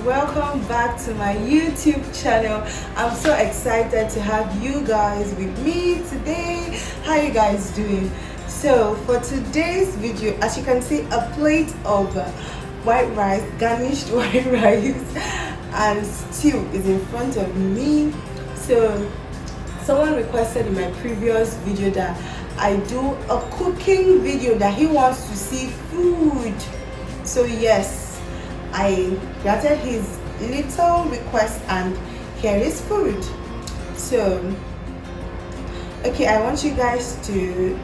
welcome back to my YouTube channel. I'm so excited to have you guys with me today. How you guys doing? So for today's video, as you can see, a plate of white rice, garnished white rice and stew is in front of me. So someone requested in my previous video that I do a cooking video, that he wants to see food. So yes, I granted his little request and here is food. So okay, I want you guys to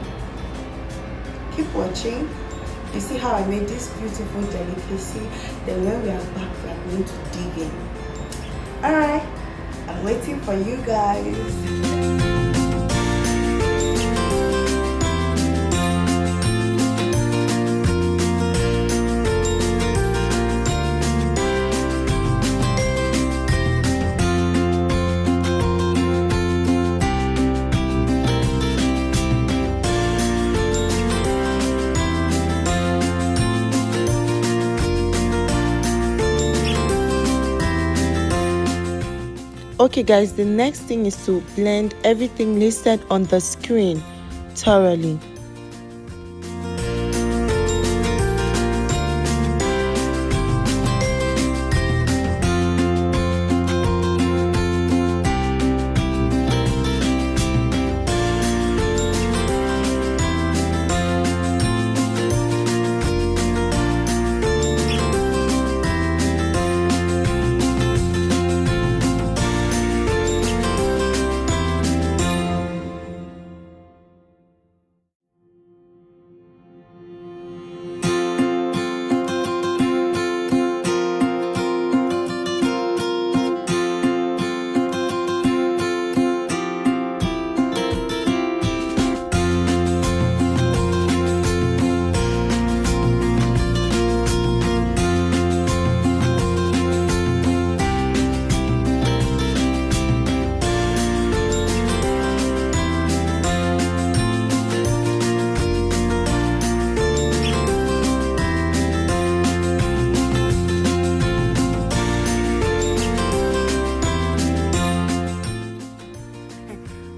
keep watching. You see how I made this beautiful delicacy. Then when we are back, we are going to dig in. Alright, I'm waiting for you guys. Okay guys, the next thing is to blend everything listed on the screen thoroughly.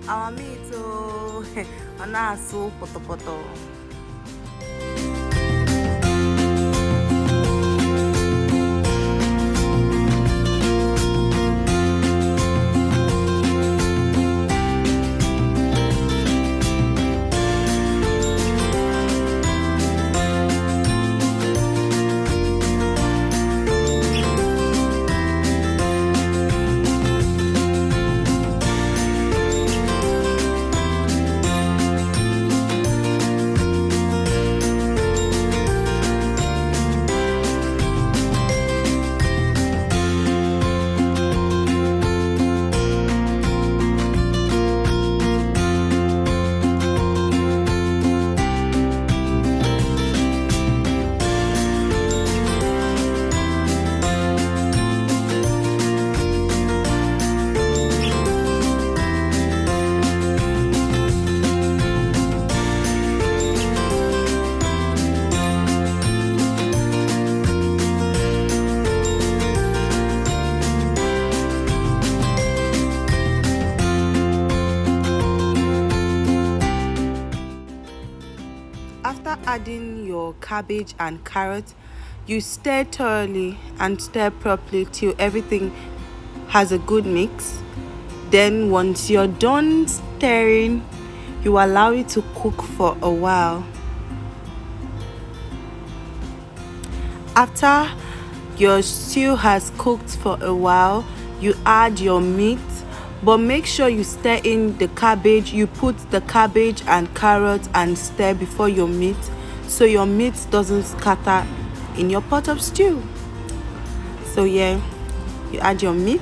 Our meat, so anaso poto. After adding your cabbage and carrot, you stir thoroughly and stir properly till everything has a good mix. Then once you're done stirring, you allow it to cook for a while. After your stew has cooked for a while, you add your meat, but make sure you stir in the cabbage. You put the cabbage and carrot and stir before your meat, so your meat doesn't scatter in your pot of stew. So yeah, you add your meat.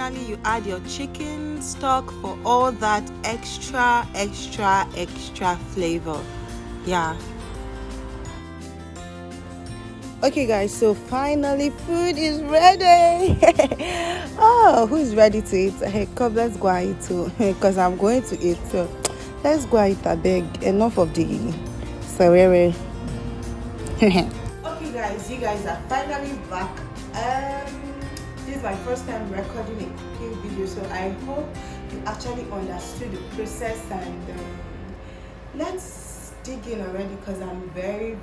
finally you add your chicken stock for all that extra flavor. Yeah. Okay guys, so finally food is ready. Oh, who's ready to eat? Hey, come, let's go and eat too, because I'm going to eat. So let's go and eat. I beg, enough of the serere. Okay guys, you guys are finally back. This is my first time recording a cooking video, so I hope you actually understood the process, and let's dig in already, because I'm very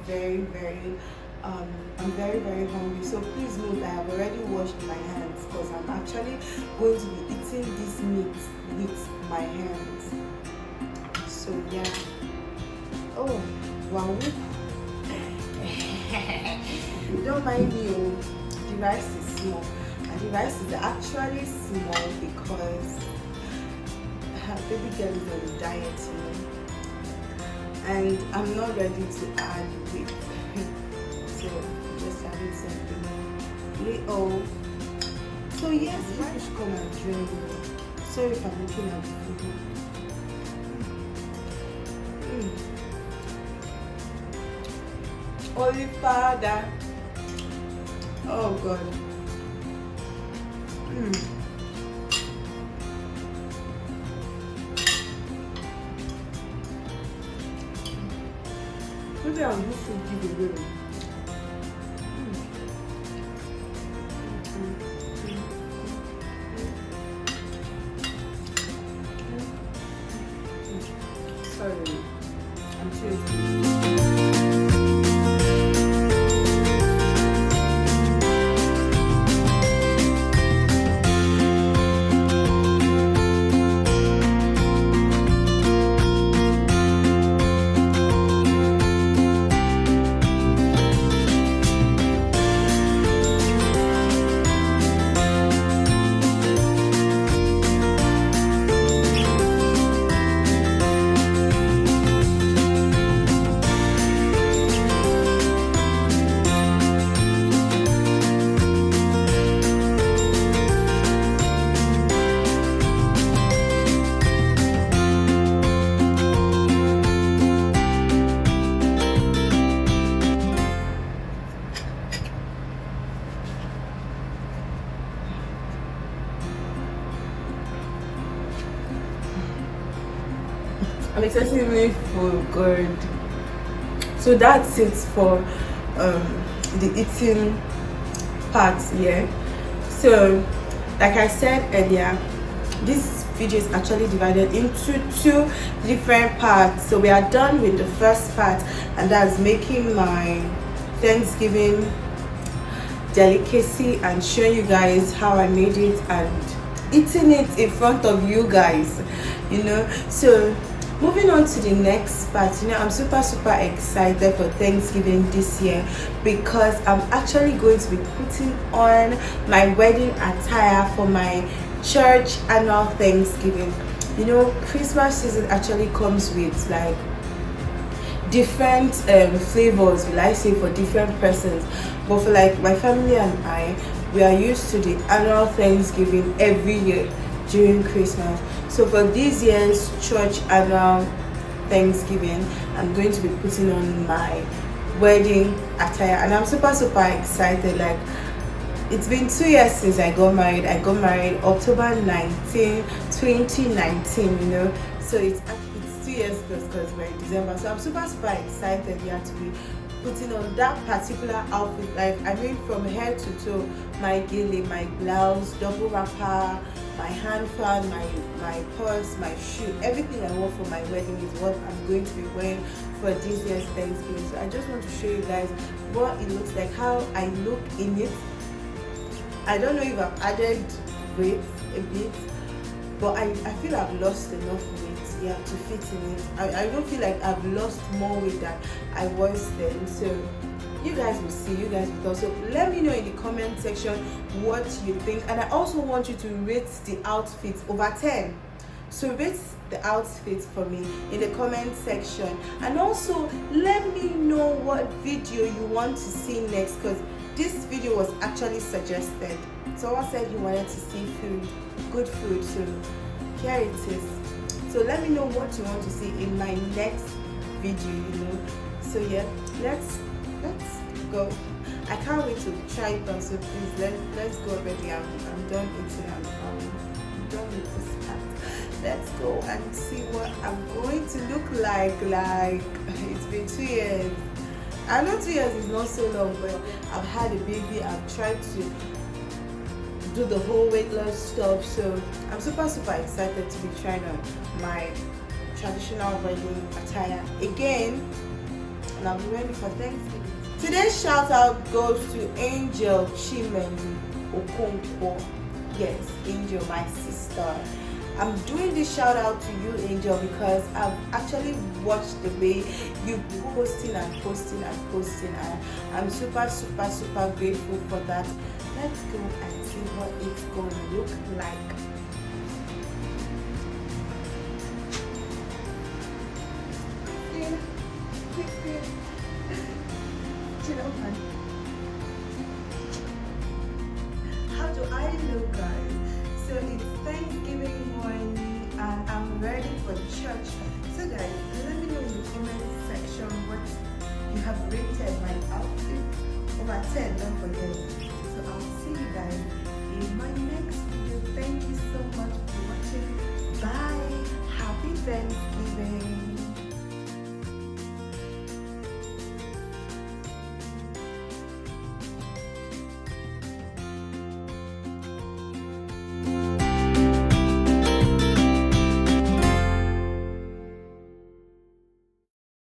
hungry. So please note that I have already washed my hands, because I'm actually going to be eating this meat with my hands. So yeah. Oh wow. Don't mind me, the rice is small, and the rice is actually small because baby girl is on a diet, and I'm not ready to add weight. So just adding something little. So yes, you should come and join me. Sorry if I'm looking at the food. Olive powder. Oh god. Maybe I'll do food giveaway. Sorry, I'm too. I'm excessively full, good. So that's it for the eating part here. So like I said earlier, this video is actually divided into 2 different parts. So we are done with the first part, and that's making my Thanksgiving delicacy and showing you guys how I made it and eating it in front of you guys, So moving on to the next part, I'm super excited for Thanksgiving this year, because I'm actually going to be putting on my wedding attire for my church annual Thanksgiving. Christmas season actually comes with like different flavors, will I say, for different persons, but for like my family and I, we are used to the annual Thanksgiving every year during Christmas. So for this year's church annual Thanksgiving, I'm going to be putting on my wedding attire, and I'm super excited. Like, it's been 2 years since I got married. I got married October 19, 2019, so it's 2 years because we're in December. So I'm super excited here to be putting on that particular outfit. Like, I mean, from head to toe, my gele, my blouse, double wrapper, my hand fan, my purse, my shoe, everything I want for my wedding is what I'm going to be wearing for this year's Thanksgiving. So I just want to show you guys what it looks like, how I look in it. I don't know if I've added weight a bit, but I feel I've lost enough weight, yeah, to fit in it. I don't feel like I've lost more weight than I was then. So you guys will see, you guys will also let me know in the comment section what you think. And I also want you to rate the outfit over 10. So rate the outfit for me in the comment section, and also let me know what video you want to see next, because this video was actually suggested. someone said you wanted to see food, good food, so here it is. So let me know what you want to see in my next video, So yeah, let's go. I can't wait to try it on, so please let's go already. I'm done eating. I'm done with this part. Let's go and see what I'm going to look like. It's been 2 years. I know 2 years is not so long, but I've had a baby. I've tried to do the whole weight loss stuff, so I'm super excited to be trying on my traditional wedding attire again, and I'll be ready for Thanksgiving. Today's shout out goes to Angel Chimeni Okonkwo. Yes, Angel, my sister. I'm doing this shout out to you, Angel, because I've actually watched the way you've been posting and I'm super grateful for that. Let's go and see what it's going to look like. How do I look, guys? So it's Thanksgiving morning and I'm ready for church. So guys, let me know in the comment section what you have rated my outfit. Over 10, don't forget. So I'll see you guys in my next video. Thank you so much for watching. Bye. Happy Thanksgiving.